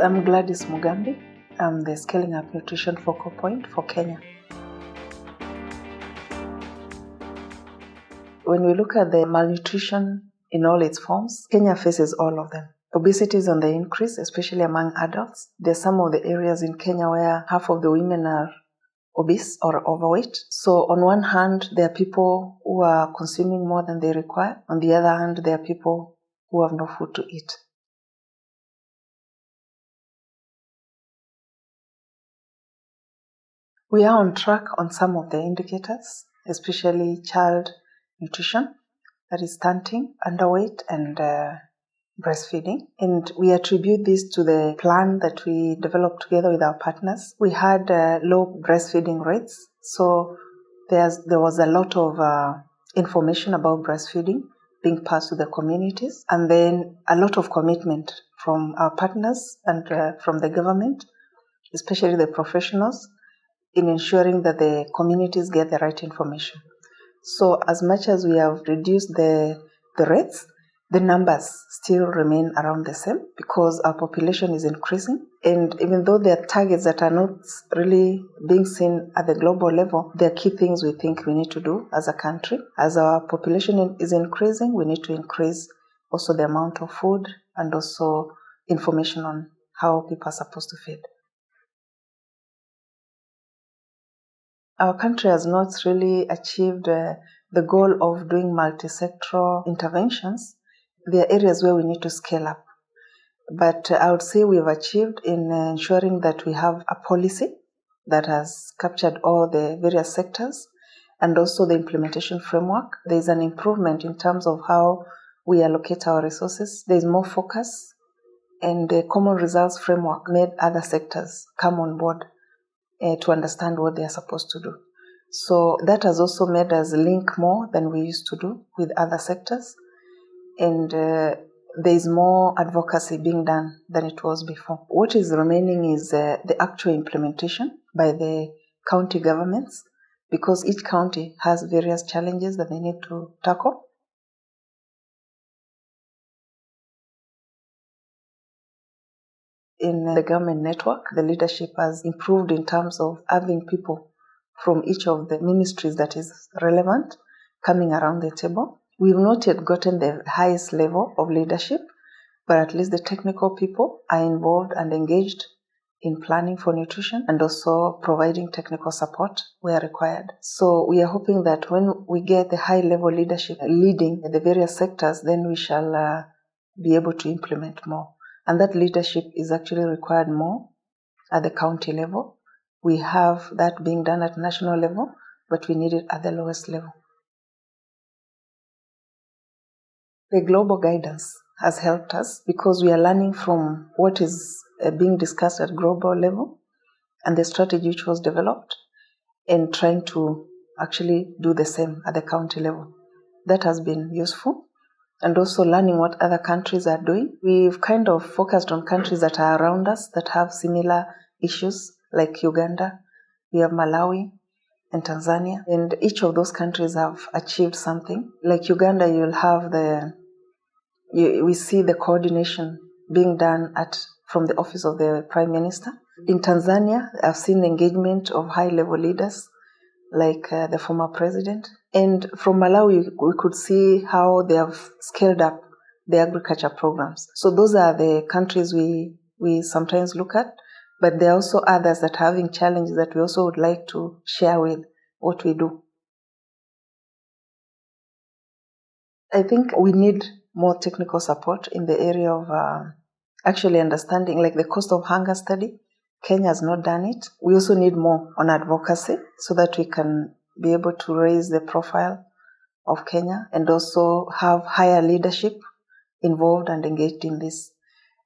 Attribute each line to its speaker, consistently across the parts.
Speaker 1: I'm Gladys Mugambi. I'm the Scaling Up Nutrition Focal Point for Kenya. When we look at the malnutrition in all its forms, Kenya faces all of them. Obesity is on the increase, especially among adults. There's some of the areas in Kenya where half of the women are obese or overweight. So on one hand, there are people who are consuming more than they require. On the other hand, there are people who have no food to eat. We are on track on some of the indicators, especially child nutrition, that is stunting, underweight, and breastfeeding. And we attribute this to the plan that we developed together with our partners. We had low breastfeeding rates, so there was a lot of information about breastfeeding being passed to the communities, and then a lot of commitment from our partners and from the government, especially the professionals, in ensuring that the communities get the right information. So as much as we have reduced the rates, the numbers still remain around the same because our population is increasing. And even though there are targets that are not really being seen at the global level, there are key things we think we need to do as a country. As our population is increasing, we need to increase also the amount of food and also information on how people are supposed to feed. Our country has not really achieved the goal of doing multi-sectoral interventions. There are areas where we need to scale up. But I would say we've achieved in ensuring that we have a policy that has captured all the various sectors and also the implementation framework. There's an improvement in terms of how we allocate our resources. There's more focus, and the common results framework made other sectors come on board to understand what they are supposed to do. So that has also made us link more than we used to do with other sectors. And there is more advocacy being done than it was before. What is remaining is the actual implementation by the county governments, because each county has various challenges that they need to tackle. In the government network, the leadership has improved in terms of having people from each of the ministries that is relevant coming around the table. We've not yet gotten the highest level of leadership, but at least the technical people are involved and engaged in planning for nutrition and also providing technical support where required. So we are hoping that when we get the high-level leadership leading the various sectors, then we shall be able to implement more. And that leadership is actually required more at the county level. We have that being done at national level, but we need it at the lowest level. The global guidance has helped us because we are learning from what is being discussed at global level and the strategy which was developed and trying to actually do the same at the county level. That has been useful. And also learning what other countries are doing. We've kind of focused on countries that are around us that have similar issues, like Uganda, we have Malawi and Tanzania, and each of those countries have achieved something. Like Uganda, you'll have we see the coordination being done from the office of the Prime Minister. In Tanzania, I've seen engagement of high-level leaders, like the former president. And from Malawi, we could see how they have scaled up the agriculture programs. So those are the countries we sometimes look at, but there are also others that are having challenges that we also would like to share with what we do. I think we need more technical support in the area of actually understanding, like the cost of hunger study. Kenya has not done it. We also need more on advocacy so that we can be able to raise the profile of Kenya and also have higher leadership involved and engaged in this.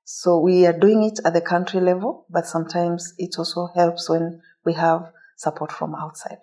Speaker 1: So we are doing it at the country level, but sometimes it also helps when we have support from outside.